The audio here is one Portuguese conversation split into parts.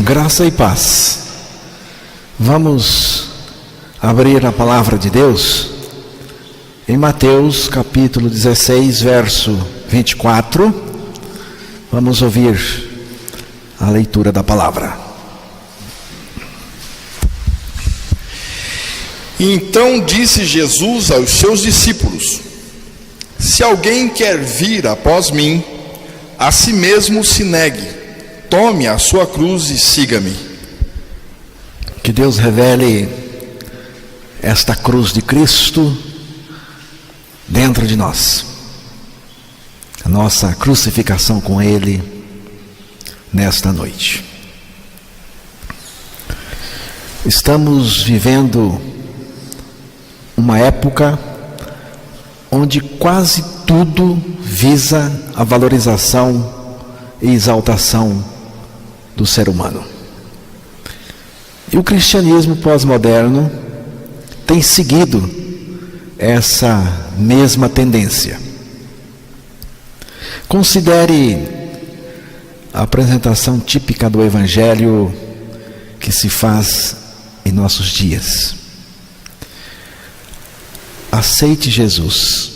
Graça e paz. Vamos abrir a palavra de Deus em Mateus capítulo 16, verso 24. Vamos ouvir a leitura da palavra. Então disse Jesus aos seus discípulos: se alguém quer vir após mim, a si mesmo se negue, tome a sua cruz e siga-me. Que Deus revele esta cruz de Cristo dentro de nós, a nossa crucificação com Ele nesta noite. Estamos vivendo uma época onde quase tudo visa a valorização e exaltação do ser humano. E o cristianismo pós-moderno tem seguido essa mesma tendência. Considere a apresentação típica do Evangelho que se faz em nossos dias. Aceite Jesus.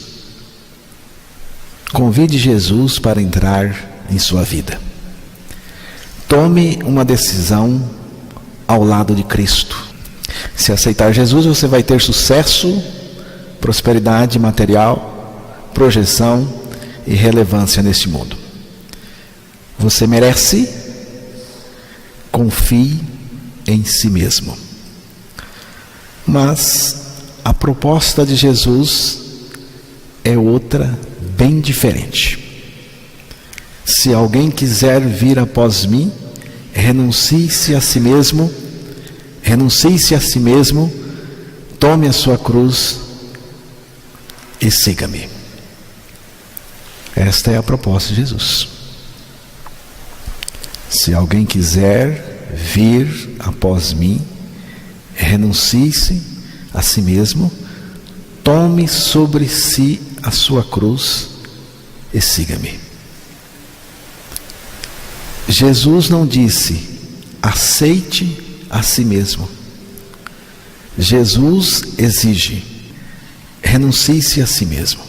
Convide Jesus para entrar em sua vida. Tome uma decisão ao lado de Cristo. Se aceitar Jesus, você vai ter sucesso, prosperidade material, projeção e relevância neste mundo. Você merece. Confie em si mesmo. Mas a proposta de Jesus é outra, bem diferente. Se alguém quiser vir após mim, renuncie-se a si mesmo, tome a sua cruz e siga-me. Esta é a proposta de Jesus. Se alguém quiser vir após mim, renuncie-se a si mesmo, tome sobre si a sua cruz e siga-me. Jesus não disse, aceite a si mesmo. Jesus exige, renuncie-se a si mesmo.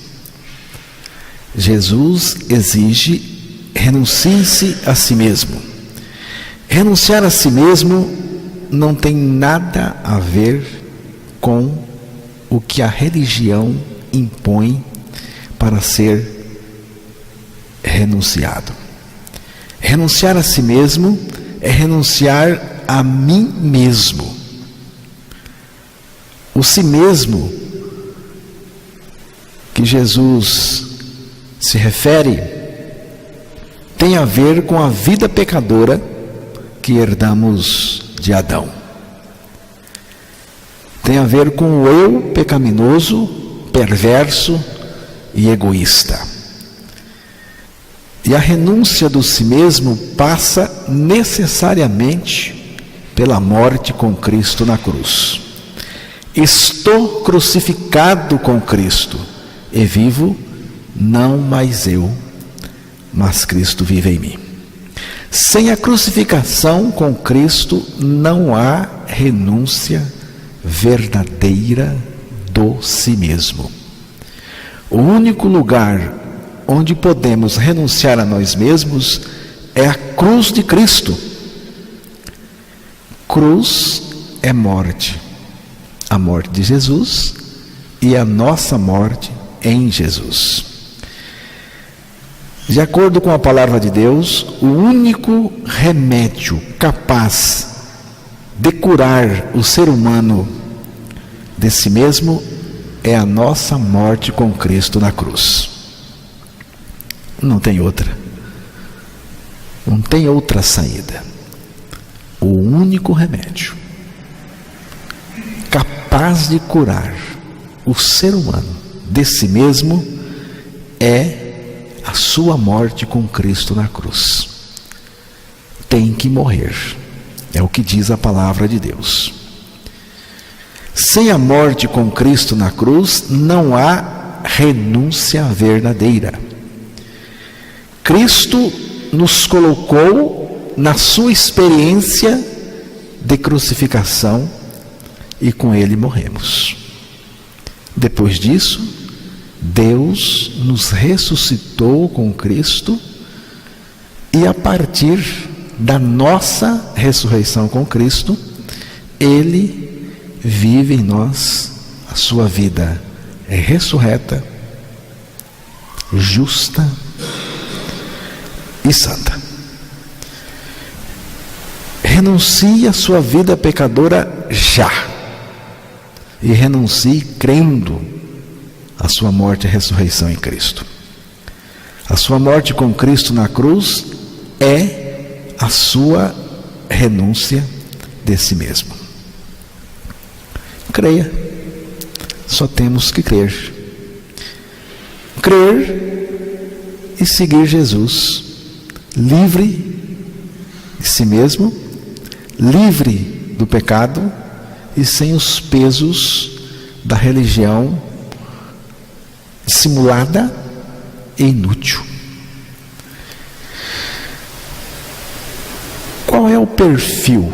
Jesus exige, renuncie-se a si mesmo. Renunciar a si mesmo não tem nada a ver com o que a religião impõe para ser renunciado. Renunciar a si mesmo é renunciar a mim mesmo. O si mesmo que Jesus se refere tem a ver com a vida pecadora que herdamos de Adão. Tem a ver com o eu pecaminoso, perverso e egoísta. E a renúncia do si mesmo passa necessariamente pela morte com Cristo na cruz. Estou crucificado com Cristo e vivo, não mais eu, mas Cristo vive em mim. Sem a crucificação com Cristo não há renúncia verdadeira do si mesmo. O único lugar onde podemos renunciar a nós mesmos é a cruz de Cristo. Cruz é morte. A morte de Jesus e a nossa morte em Jesus. De acordo com a palavra de Deus, o único remédio capaz de curar o ser humano de si mesmo é a nossa morte com Cristo na cruz. Não tem outra. Não tem outra saída. O único remédio capaz de curar o ser humano de si mesmo é a sua morte com Cristo na cruz. Tem que morrer. É o que diz a palavra de Deus. Sem a morte com Cristo na cruz, não há renúncia verdadeira. Cristo nos colocou na sua experiência de crucificação e com ele morremos. Depois disso, Deus nos ressuscitou com Cristo e a partir da nossa ressurreição com Cristo, Ele vive em nós, a sua vida é ressurreta, justa e santa. Renuncie a sua vida pecadora já, e renuncie crendo a sua morte e ressurreição em Cristo. A sua morte com Cristo na cruz é a sua renúncia de si mesmo. Creia, só temos que crer. Crer e seguir Jesus, livre de si mesmo, livre do pecado e sem os pesos da religião dissimulada e inútil. Qual é o perfil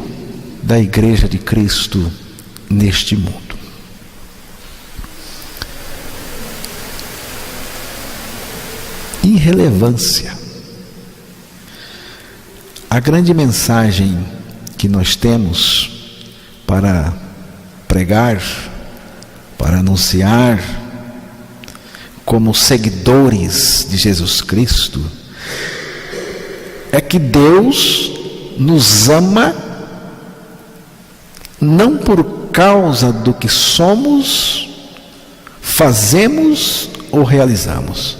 da Igreja de Cristo neste mundo? Irrelevância. A grande mensagem que nós temos para pregar, para anunciar, como seguidores de Jesus Cristo, é que Deus nos ama não por causa do que somos, fazemos ou realizamos,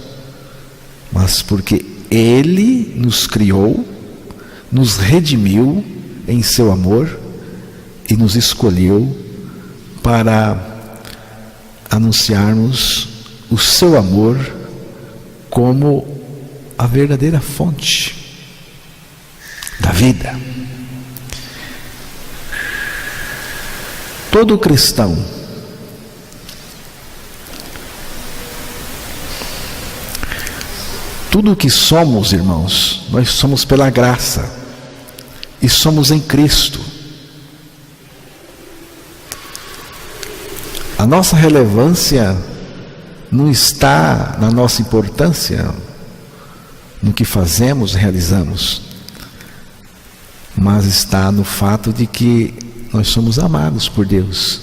mas porque Ele nos criou, nos redimiu em seu amor e nos escolheu para anunciarmos o seu amor como a verdadeira fonte da vida. Todo cristão tudo o que somos, irmãos, nós somos pela graça e somos em Cristo. A nossa relevância não está na nossa importância, no que fazemos, realizamos, mas está no fato de que nós somos amados por Deus.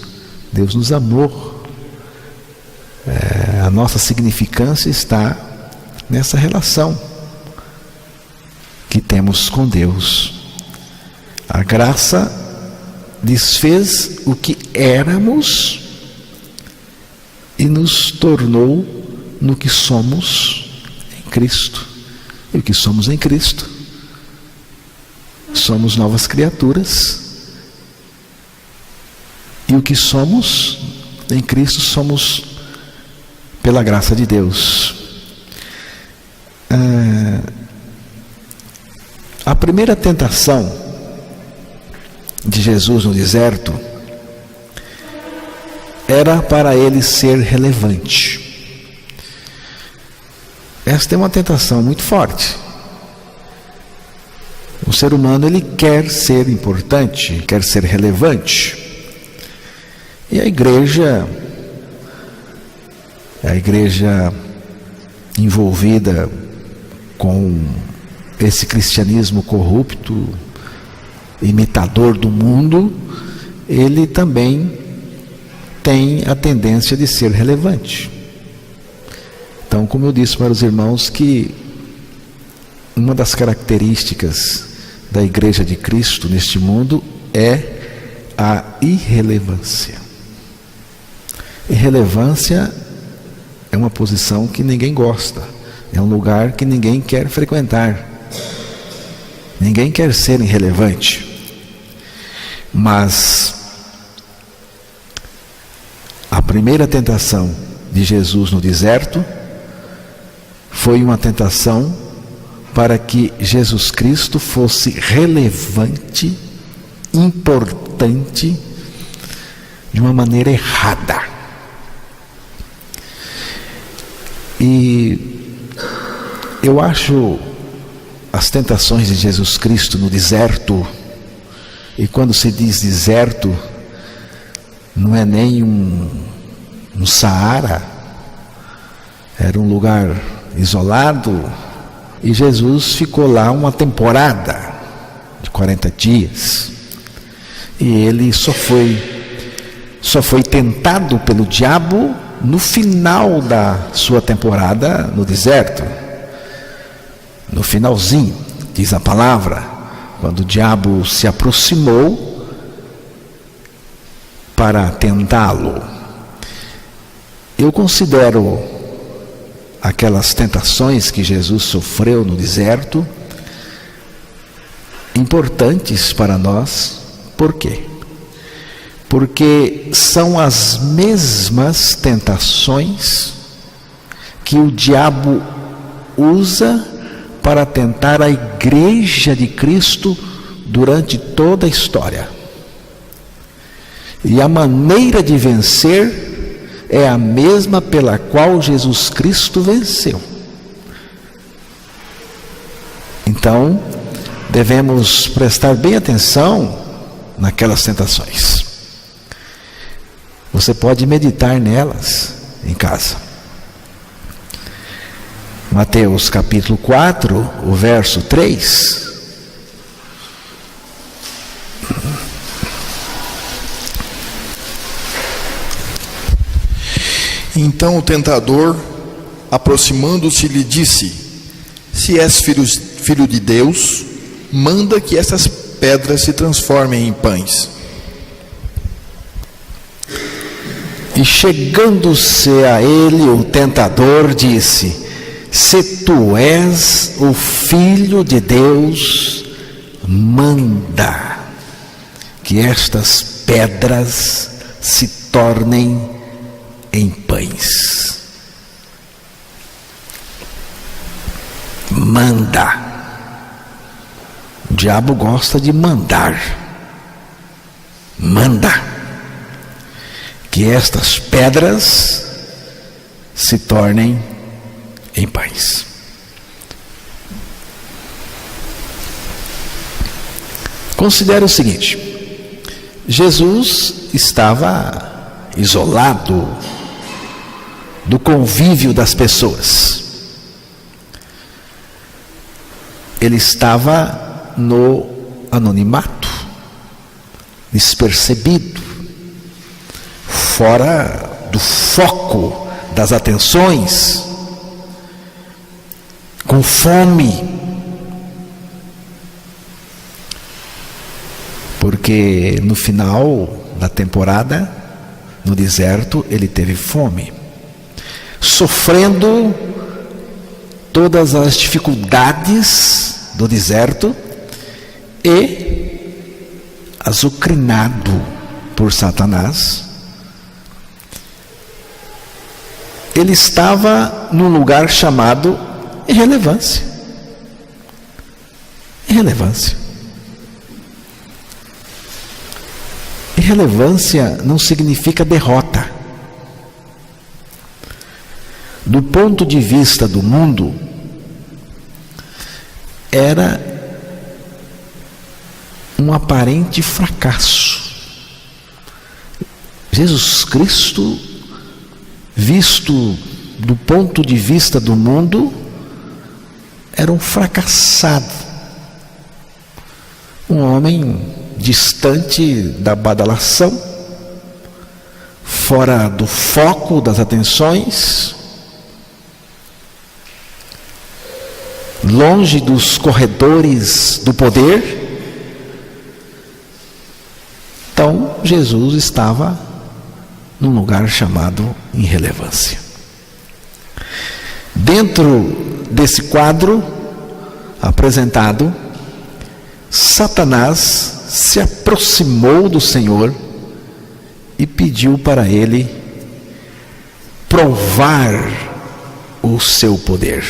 Deus nos amou. A nossa significância está nessa relação que temos com Deus. A graça desfez o que éramos e nos tornou no que somos em Cristo. E o que somos em Cristo? Somos novas criaturas. E o que somos em Cristo somos pela graça de Deus. A primeira tentação de Jesus no deserto era para ele ser relevante. Esta é uma tentação muito forte. O ser humano, ele quer ser importante, quer ser relevante. E a igreja envolvida com esse cristianismo corrupto, imitador do mundo, ele também tem a tendência de ser relevante. Então, como eu disse para os irmãos, que uma das características da Igreja de Cristo neste mundo é a irrelevância. Irrelevância é uma posição que ninguém gosta, é um lugar que ninguém quer frequentar, ninguém quer ser irrelevante. Mas a primeira tentação de Jesus no deserto foi uma tentação para que Jesus Cristo fosse relevante, importante, de uma maneira errada. E eu acho as tentações de Jesus Cristo no deserto. E quando se diz deserto, não é nem um Saara, era um lugar isolado, e Jesus ficou lá uma temporada de 40 dias, e ele só foi tentado pelo diabo no final da sua temporada no deserto, no finalzinho, diz a palavra, quando o diabo se aproximou para tentá-lo. Eu considero aquelas tentações que Jesus sofreu no deserto importantes para nós. Por quê? Porque são as mesmas tentações que o diabo usa para tentar a igreja de Cristo durante toda a história. E a maneira de vencer é a mesma pela qual Jesus Cristo venceu. Então, devemos prestar bem atenção naquelas tentações. Você pode meditar nelas em casa. Mateus capítulo 4, o verso 3. Então o tentador, aproximando-se, lhe disse: se és filho de Deus, manda que essas pedras se transformem em pães. E chegando-se a ele, o tentador disse: se tu és o Filho de Deus, manda que estas pedras se tornem em pães. Manda. O diabo gosta de mandar. Manda que estas pedras se tornem em pães. Considere o seguinte: Jesus estava isolado do convívio das pessoas. Ele estava no anonimato, despercebido, fora do foco das atenções, com fome, porque no final da temporada, no deserto, ele teve fome, sofrendo todas as dificuldades do deserto e azucrinado por Satanás. Ele estava num lugar chamado irrelevância. Irrelevância. Irrelevância não significa derrota. Do ponto de vista do mundo, era um aparente fracasso. Jesus Cristo, visto do ponto de vista do mundo, era um fracassado, um homem distante da badalação, fora do foco das atenções, longe dos corredores do poder. Então Jesus estava num lugar chamado irrelevância. Dentro desse quadro apresentado, Satanás se aproximou do Senhor e pediu para ele provar o seu poder,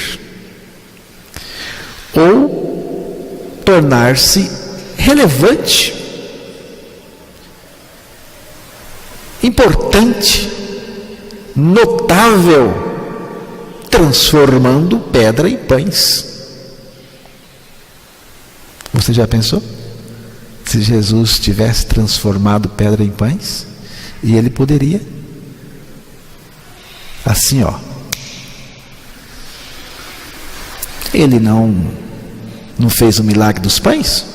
ou tornar-se relevante, importante, notável, transformando pedra em pães. Você já pensou? Se Jesus tivesse transformado pedra em pães, e ele poderia, assim ele não fez o milagre dos pães?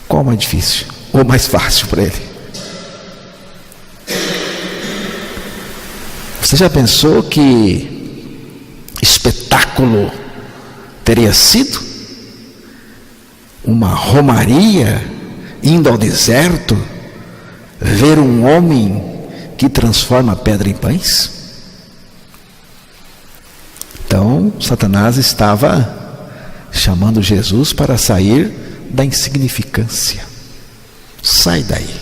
Qual mais difícil ou mais fácil para ele? Você já pensou que espetáculo teria sido? Uma romaria indo ao deserto, ver um homem que transforma pedra em pães? Então, Satanás estava chamando Jesus para sair da insignificância. Sai daí.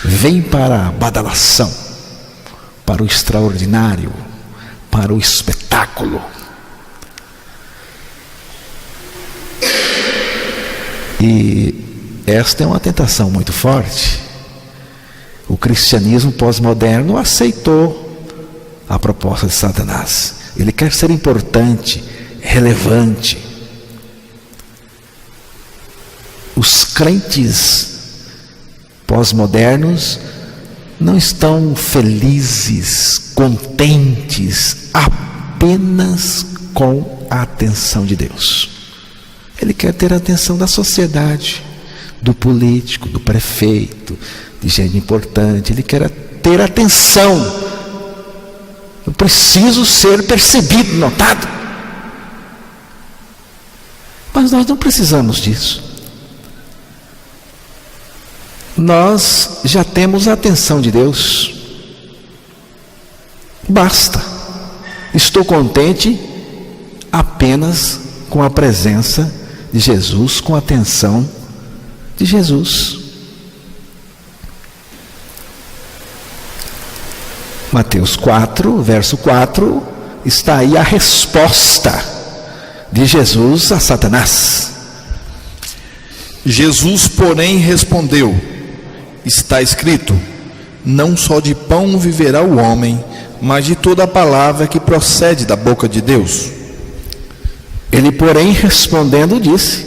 Vem para a badalação, para o extraordinário, para o espetáculo. E esta é uma tentação muito forte. O cristianismo pós-moderno aceitou a proposta de Satanás. Ele quer ser importante, relevante. Os crentes pós-modernos não estão felizes, contentes apenas com a atenção de Deus. Ele quer ter a atenção da sociedade, do político, do prefeito, de gente importante. Ele quer ter atenção. Eu preciso ser percebido, notado. Mas nós não precisamos disso. Nós já temos a atenção de Deus. Basta. Estou contente apenas com a presença de Jesus, com a atenção de Jesus. Mateus 4, verso 4, está aí a resposta de Jesus a Satanás. Jesus, porém, respondeu: está escrito, não só de pão viverá o homem, mas de toda a palavra que procede da boca de Deus. Ele, porém, respondendo, disse: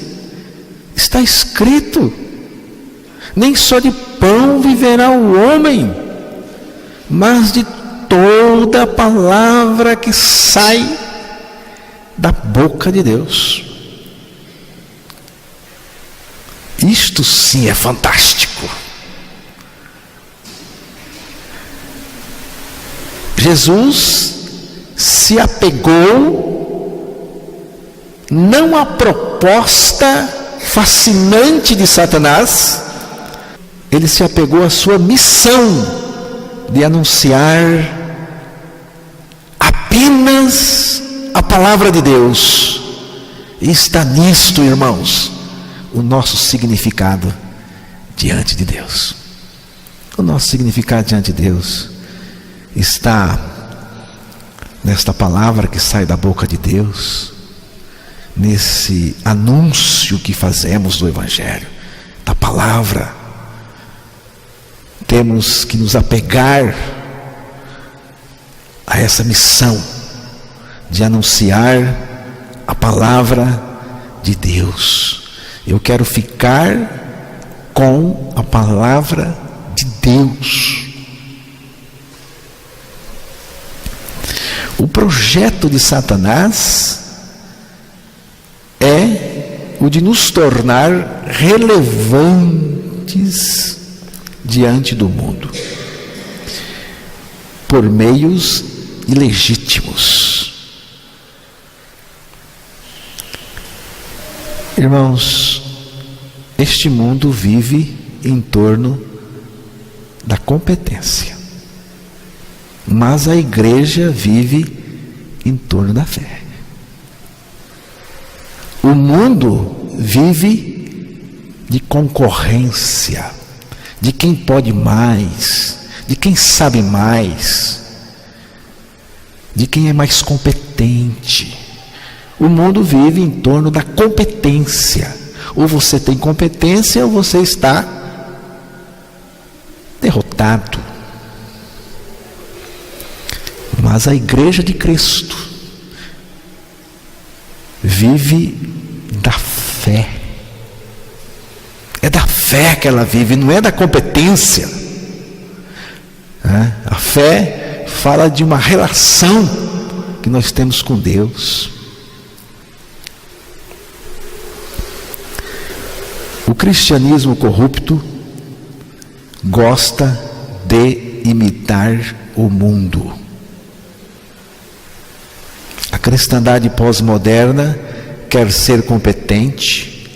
está escrito, nem só de pão viverá o homem, mas de toda a palavra que sai da boca de Deus. Isto sim é fantástico. Jesus se apegou não à proposta fascinante de Satanás, ele se apegou à sua missão de anunciar apenas a palavra de Deus. E está nisto, irmãos, o nosso significado diante de Deus. O nosso significado diante de Deus está nesta palavra que sai da boca de Deus, nesse anúncio que fazemos do Evangelho, da palavra. Temos que nos apegar a essa missão de anunciar a palavra de Deus. Eu quero ficar com a palavra de Deus. O projeto de Satanás é o de nos tornar relevantes diante do mundo por meios ilegítimos. Irmãos, este mundo vive em torno da competência, mas a igreja vive em torno da fé. O mundo vive de concorrência, de quem pode mais, de quem sabe mais, de quem é mais competente. O mundo vive em torno da competência. Ou você tem competência ou você está derrotado. Mas a igreja de Cristo vive da fé. É da fé que ela vive, não é da competência. A fé fala de uma relação que nós temos com Deus. O cristianismo corrupto gosta de imitar o mundo. A cristandade pós-moderna quer ser competente,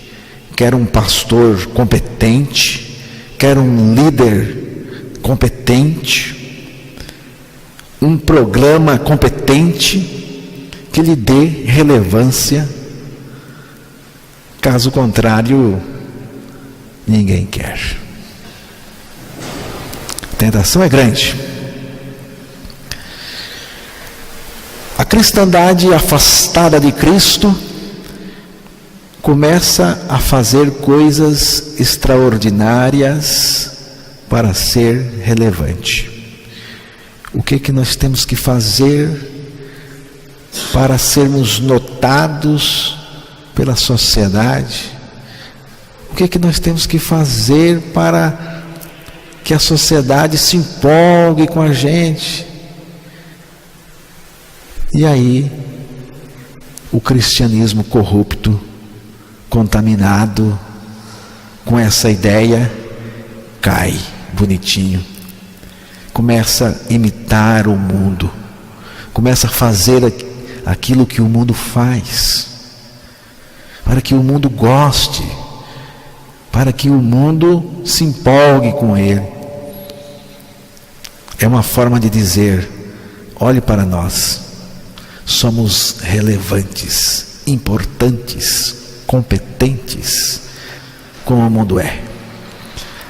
quer um pastor competente, quer um líder competente, um programa competente que lhe dê relevância. Caso contrário, ninguém quer. A tentação é grande. A cristandade afastada de Cristo começa a fazer coisas extraordinárias para ser relevante. O que nós temos que fazer para sermos notados pela sociedade? O que nós temos que fazer para que a sociedade se empolgue com a gente? E aí, o cristianismo corrupto, contaminado com essa ideia, cai bonitinho. Começa a imitar o mundo, começa a fazer aquilo que o mundo faz, para que o mundo goste, para que o mundo se empolgue com ele. É uma forma de dizer: olhe para nós, somos relevantes, importantes, competentes, como o mundo é.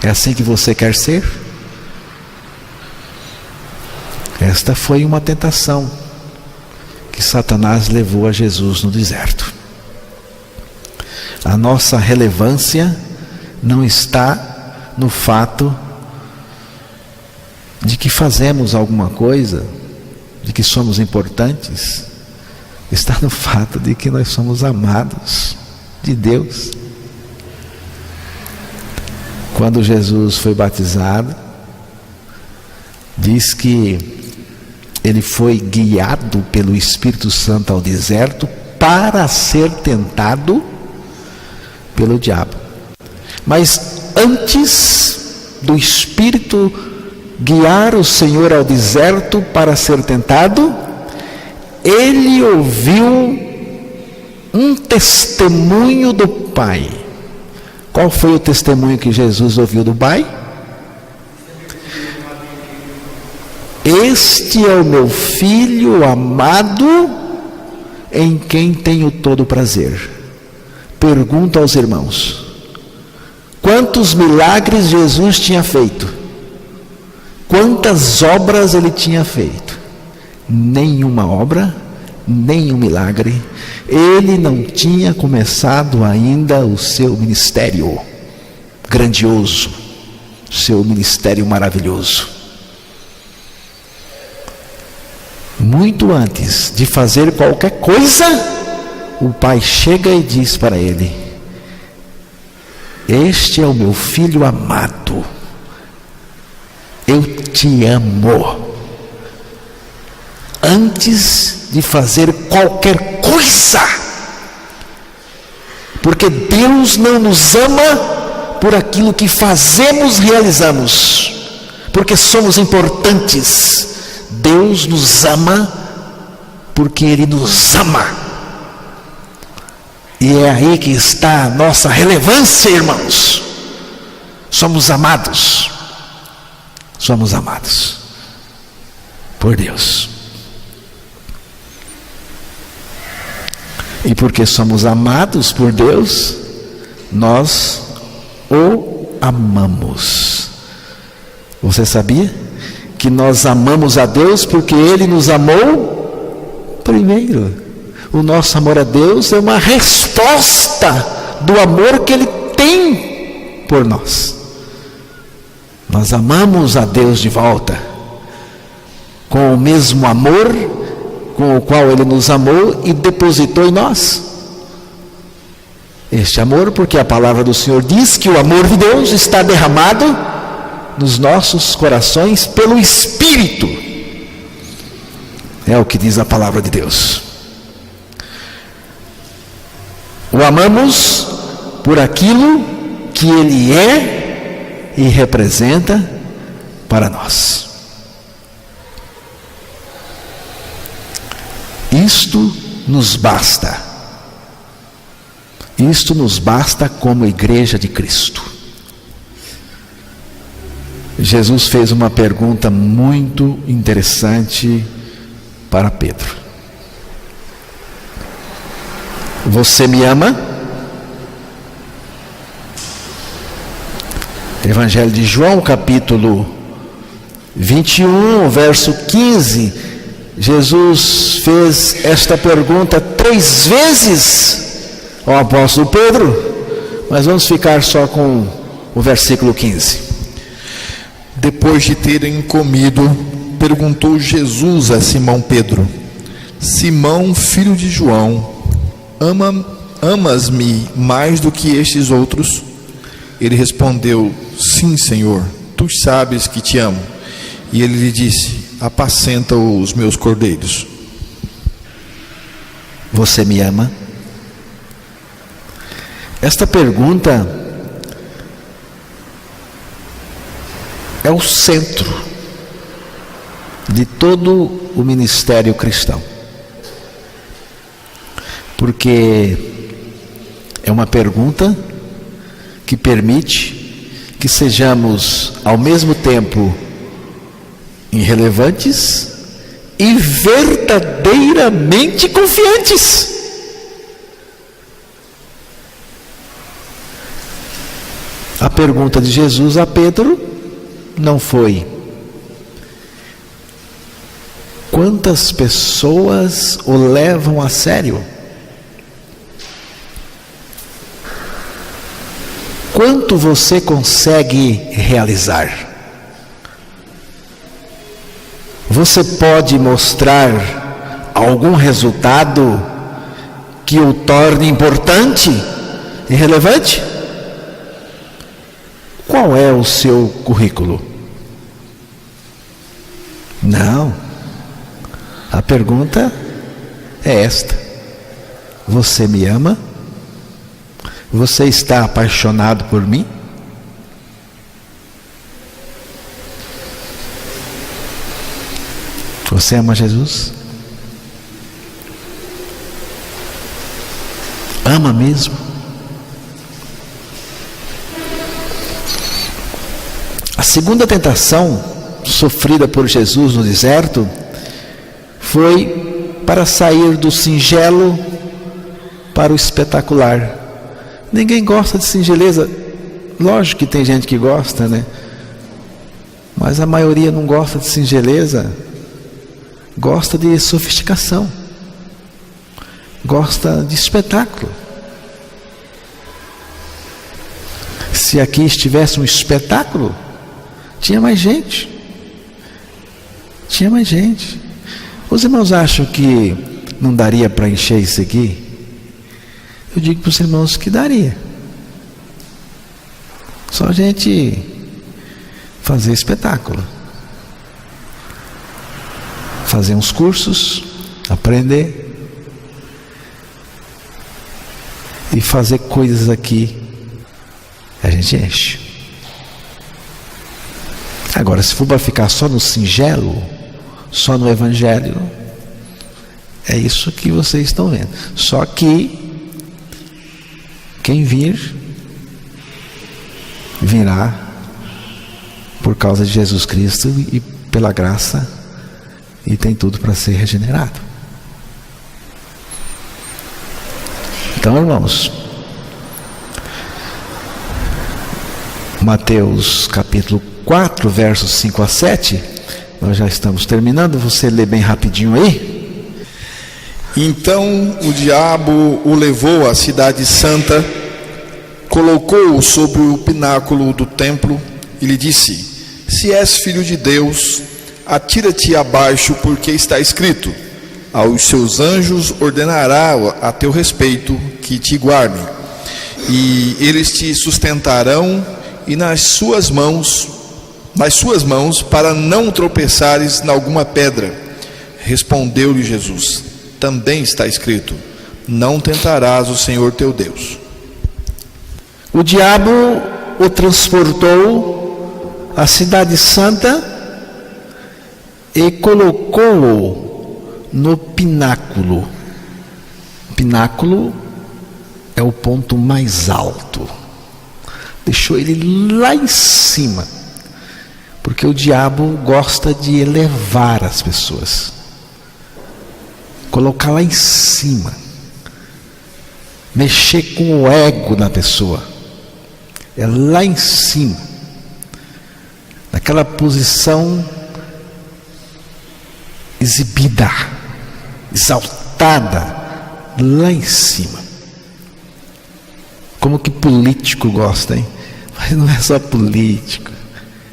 É assim que você quer ser? Esta foi uma tentação que Satanás levou a Jesus no deserto. A nossa relevância não está no fato de que fazemos alguma coisa, de que somos importantes. Está no fato de que nós somos amados de Deus. Quando Jesus foi batizado, diz que ele foi guiado pelo Espírito Santo ao deserto para ser tentado pelo diabo. Mas antes do Espírito guiar o Senhor ao deserto para ser tentado, ele ouviu um testemunho do Pai. Qual foi o testemunho que Jesus ouviu do Pai? Este é o meu filho amado, em quem tenho todo prazer. Pergunto aos irmãos: quantos milagres Jesus tinha feito? Quantas obras ele tinha feito? Nenhuma obra, nenhum milagre. Ele não tinha começado ainda o seu ministério grandioso, seu ministério maravilhoso. Muito antes de fazer qualquer coisa, o Pai chega e diz para ele: este é o meu filho amado, eu te amo. Antes de fazer qualquer coisa, porque Deus não nos ama por aquilo que fazemos, realizamos, porque somos importantes. Deus nos ama porque Ele nos ama. E é aí que está a nossa relevância, irmãos. Somos amados. Somos amados por Deus. E porque somos amados por Deus, nós o amamos. Você sabia que nós amamos a Deus porque Ele nos amou primeiro? O nosso amor a Deus é uma resposta do amor que Ele tem por nós. Nós amamos a Deus de volta, com o mesmo amor com o qual Ele nos amou e depositou em nós. este amor, porque a palavra do Senhor diz que o amor de Deus está derramado nos nossos corações pelo Espírito. É o que diz a palavra de Deus. O amamos por aquilo que Ele é e representa para nós. Isto nos basta. Isto nos basta como igreja de Cristo. Jesus fez uma pergunta muito interessante para Pedro. Você me ama? Evangelho de João, capítulo 21, verso 15. Jesus fez esta pergunta 3 vezes ao apóstolo Pedro, mas vamos ficar só com o versículo 15. Depois de terem comido, perguntou Jesus a Simão Pedro: Simão, filho de João, amas-me mais do que estes outros? Ele respondeu: Sim, Senhor, tu sabes que te amo. E ele lhe disse: Apacenta os meus cordeiros. Você me ama? Esta pergunta é o centro de todo o ministério cristão, porque é uma pergunta que permite que sejamos ao mesmo tempo irrelevantes e verdadeiramente confiantes. A pergunta de Jesus a Pedro não foi: quantas pessoas o levam a sério? Quanto você consegue realizar? Você pode mostrar algum resultado que o torne importante e relevante? Qual é o seu currículo? Não. A pergunta é esta: você me ama? Você está apaixonado por mim? Você ama Jesus? Ama mesmo? A segunda tentação sofrida por Jesus no deserto foi para sair do singelo para o espetacular. Ninguém gosta de singeleza. Lógico que tem gente que gosta, né? Mas a maioria não gosta de singeleza. Gosta de sofisticação. Gosta de espetáculo. Se aqui estivesse um espetáculo, tinha mais gente. Tinha mais gente. Os irmãos acham que não daria para encher isso aqui? Eu digo para os irmãos que daria. Só a gente fazer espetáculo. Fazer uns cursos, aprender. E fazer coisas aqui. A gente enche. Agora, se for para ficar só no singelo, só no evangelho, é isso que vocês estão vendo. Só que quem vir, virá por causa de Jesus Cristo e pela graça, e tem tudo para ser regenerado. Então, irmãos, Mateus capítulo 4, versos 5 a 7, nós já estamos terminando, você lê bem rapidinho aí. Então o diabo o levou à cidade santa, colocou-o sobre o pináculo do templo e lhe disse: Se és filho de Deus, atira-te abaixo, porque está escrito: aos seus anjos ordenará a teu respeito que te guardem, e eles te sustentarão, e nas suas mãos, para não tropeçares em alguma pedra. Respondeu-lhe Jesus: também está escrito: não tentarás o Senhor teu Deus. O diabo o transportou à cidade santa e colocou-o no pináculo. O pináculo é o ponto mais alto. Deixou ele lá em cima, porque o diabo gosta de elevar as pessoas, colocar lá em cima, mexer com o ego da pessoa. É lá em cima, naquela posição exibida, exaltada, lá em cima. Como que político gosta, hein? Mas não é só político,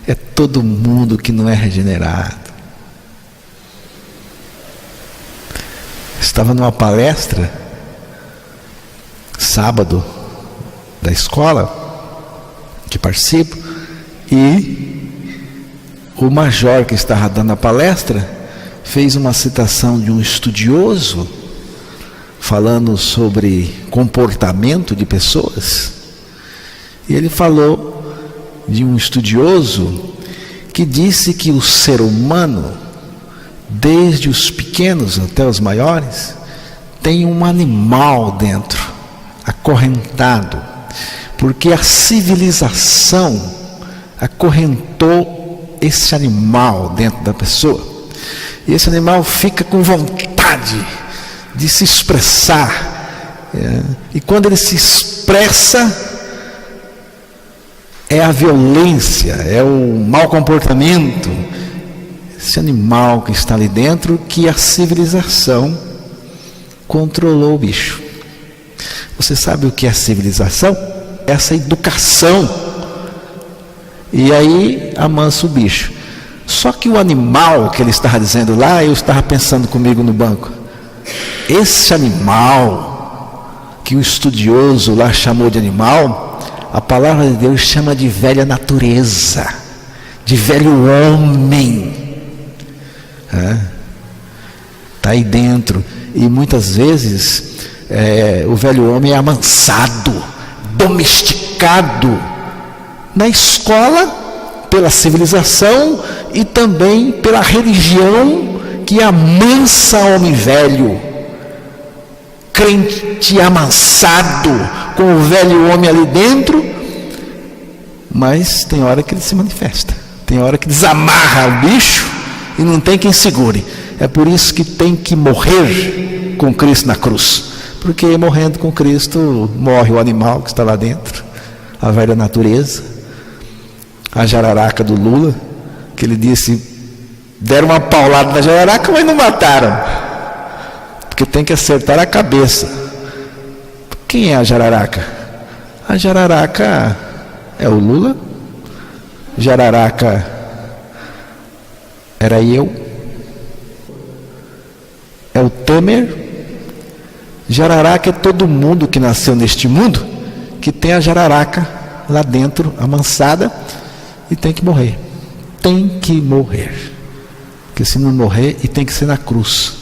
é todo mundo que não é regenerado. Estava numa palestra sábado da escola que participo, e o major que estava dando a palestra fez uma citação de um estudioso falando sobre comportamento de pessoas. E ele falou de um estudioso que disse que o ser humano, desde os pequenos até os maiores, tem um animal dentro, acorrentado, porque a civilização acorrentou esse animal dentro da pessoa, e esse animal fica com vontade de se expressar, e quando ele se expressa, é a violência, é o mau comportamento, esse animal que está ali dentro, que a civilização controlou o bicho. Você sabe o que é civilização? Essa educação. E aí amansa o bicho. Só que o animal que ele estava dizendo lá, eu estava pensando comigo no banco, esse animal que o estudioso lá chamou de animal, a palavra de Deus chama de velha natureza, de velho homem. Está aí dentro. E muitas vezes o velho homem é amansado, domesticado na escola, pela civilização e também pela religião, que amansa o homem velho. Crente amansado, com o velho homem ali dentro, mas tem hora que ele se manifesta, tem hora que desamarra o bicho e não tem quem segure. É por isso que tem que morrer com Cristo na cruz, porque morrendo com Cristo morre o animal que está lá dentro, a velha natureza, a jararaca do Lula, que ele disse, deram uma paulada na jararaca, mas não mataram, porque tem que acertar a cabeça. Quem é a jararaca? A jararaca é o Lula, jararaca era eu, é o Temer, jararaca é todo mundo que nasceu neste mundo, que tem a jararaca lá dentro, amansada, e tem que morrer. Tem que morrer. Porque se não morrer, e tem que ser na cruz,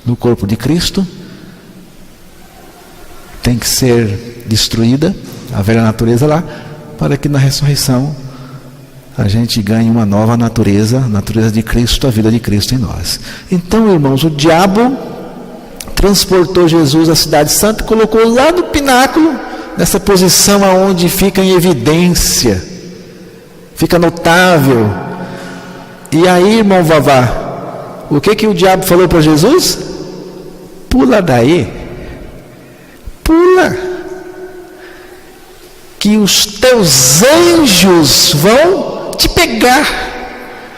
no corpo de Cristo, tem que ser destruída a velha natureza lá, para que na ressurreição a gente ganhe uma nova natureza, a natureza de Cristo, a vida de Cristo em nós. Então, irmãos, o diabo transportou Jesus à cidade santa, colocou lá no pináculo, nessa posição aonde fica em evidência, fica notável. E aí, irmão Vavá, o que o diabo falou para Jesus? Pula daí, pula, que os teus anjos vão te pegar,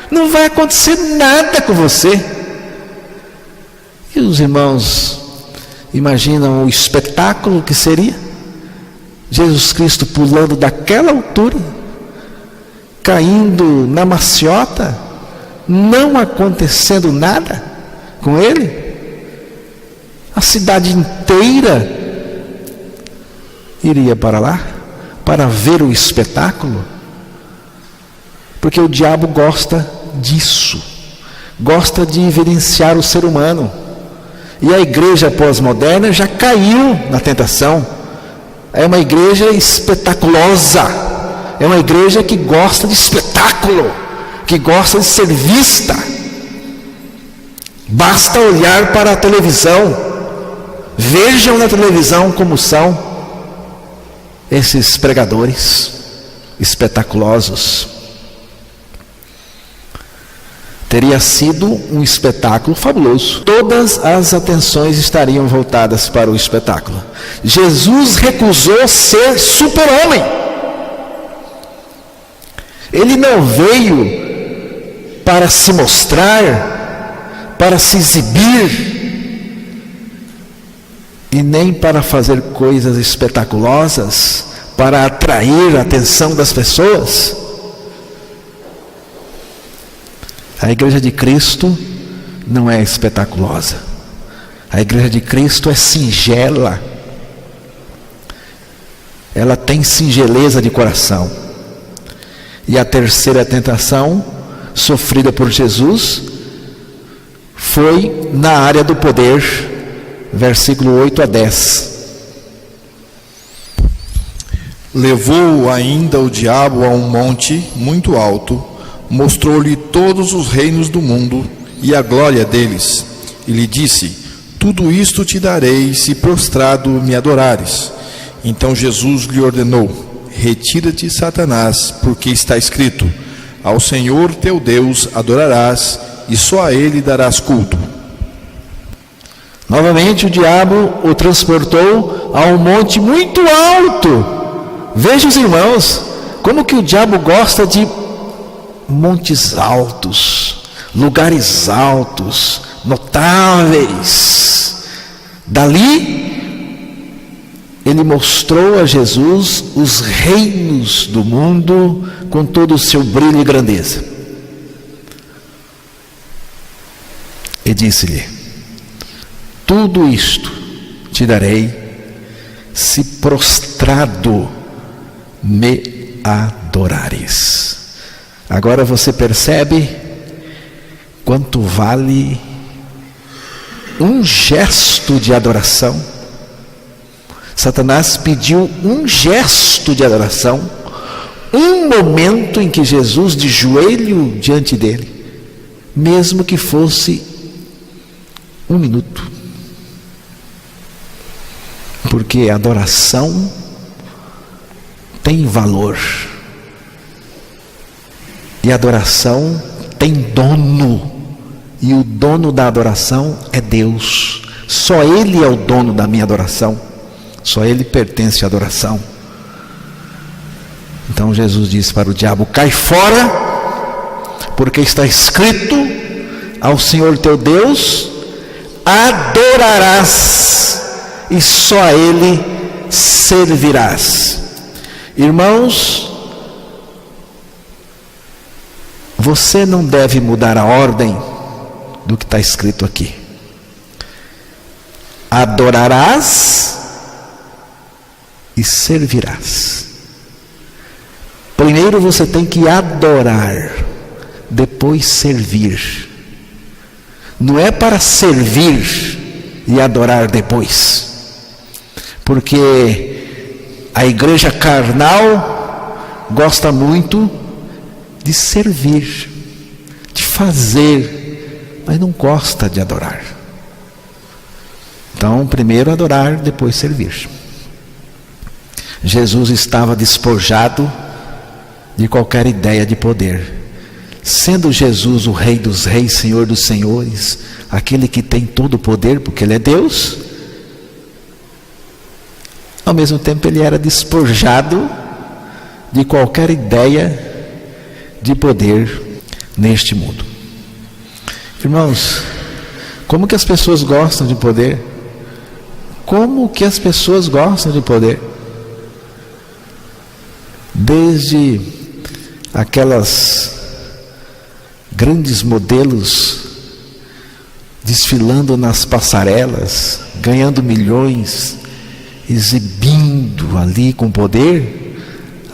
não vai acontecer nada com você. E os irmãos imaginam o espetáculo que seria Jesus Cristo pulando daquela altura, caindo na maciota, não acontecendo nada com ele, a cidade inteira iria para lá para ver o espetáculo? Porque o diabo gosta disso, gosta de evidenciar o ser humano. E a igreja pós-moderna já caiu na tentação. É uma igreja espetaculosa, é uma igreja que gosta de espetáculo, que gosta de ser vista. Basta olhar para a televisão, vejam na televisão como são esses pregadores espetaculosos. Teria sido um espetáculo fabuloso. Todas as atenções estariam voltadas para o espetáculo. Jesus recusou ser super-homem. Ele não veio para se mostrar, para se exibir, e nem para fazer coisas espetaculosas, para atrair a atenção das pessoas. A igreja de Cristo não é espetaculosa. A igreja de Cristo é singela. Ela tem singeleza de coração. E a terceira tentação sofrida por Jesus foi na área do poder, versículo 8 a 10. Levou ainda o diabo a um monte muito alto, mostrou-lhe todos os reinos do mundo e a glória deles, e lhe disse: tudo isto te darei, se prostrado me adorares. Então Jesus lhe ordenou: retira-te, Satanás, porque está escrito: ao Senhor teu Deus adorarás, e só a ele darás culto. Novamente o diabo o transportou a um monte muito alto. Veja, os irmãos, como que o diabo gosta de montes altos, lugares altos, notáveis. Dali ele mostrou a Jesus os reinos do mundo com todo o seu brilho e grandeza. E disse-lhe: tudo isto te darei, se prostrado me adorares. Agora você percebe quanto vale um gesto de adoração. Satanás pediu um gesto de adoração, um momento em que Jesus de joelho diante dele, mesmo que fosse um minuto. Porque a adoração tem valor. E a adoração tem dono. E o dono da adoração é Deus. Só Ele é o dono da minha adoração. Só Ele pertence à adoração. Então Jesus disse para o diabo: cai fora, porque está escrito: ao Senhor teu Deus adorarás, e só a Ele servirás. Irmãos, você não deve mudar a ordem do que está escrito aqui. Adorarás e servirás. Primeiro você tem que adorar, depois servir. Não é para servir e adorar depois. Porque a igreja carnal gosta muito de servir, de fazer, mas não gosta de adorar. Então, primeiro adorar, depois servir. Jesus estava despojado de qualquer ideia de poder. Sendo Jesus o Rei dos Reis, Senhor dos Senhores, aquele que tem todo o poder, porque Ele é Deus, ao mesmo tempo Ele era despojado de qualquer ideia de poder neste mundo. Irmãos, como que as pessoas gostam de poder? Como que as pessoas gostam de poder? Desde aquelas grandes modelos desfilando nas passarelas, ganhando milhões, exibindo ungido ali com poder,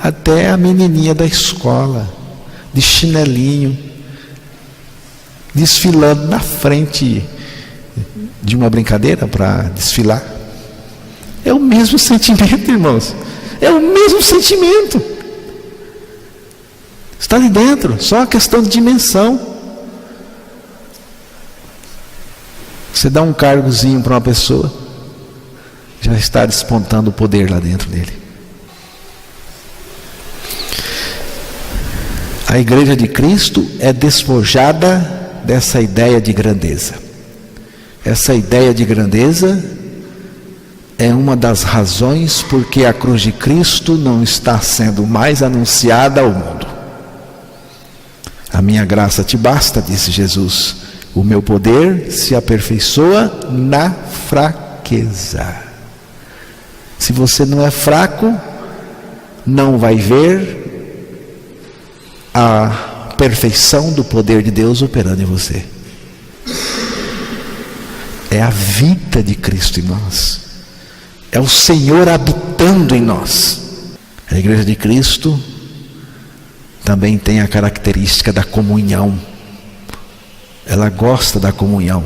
até a menininha da escola, de chinelinho, desfilando na frente de uma brincadeira para desfilar. É o mesmo sentimento, irmãos. É o mesmo sentimento. Está ali dentro, só uma questão de dimensão. Você dá um cargozinho para uma pessoa, já está despontando o poder lá dentro dele. A igreja de Cristo é despojada dessa ideia de grandeza. Essa ideia de grandeza é uma das razões porque a cruz de Cristo não está sendo mais anunciada ao mundo. A minha graça te basta, disse Jesus. O meu poder se aperfeiçoa na fraqueza. Se você não é fraco, não vai ver a perfeição do poder de Deus operando em você. É a vida de Cristo em nós. É o Senhor habitando em nós. A igreja de Cristo também tem a característica da comunhão. Ela gosta da comunhão,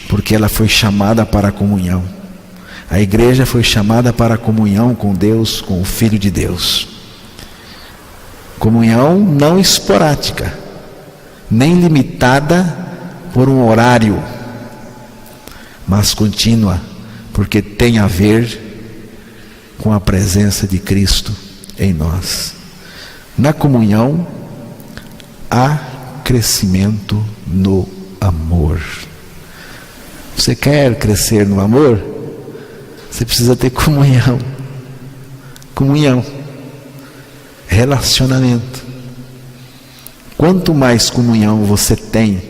porque ela foi chamada para a comunhão. A igreja foi chamada para a comunhão com Deus, com o Filho de Deus. Comunhão não esporádica, nem limitada por um horário, mas contínua, porque tem a ver com a presença de Cristo em nós. Na comunhão há crescimento no amor. Você quer crescer no amor? Você precisa ter comunhão. Comunhão. Relacionamento. Quanto mais comunhão você tem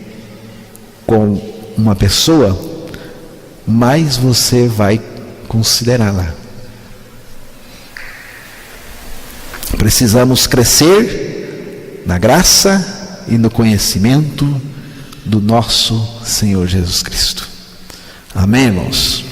com uma pessoa, mais você vai considerá-la. Precisamos crescer na graça e no conhecimento do nosso Senhor Jesus Cristo. Amém, irmãos?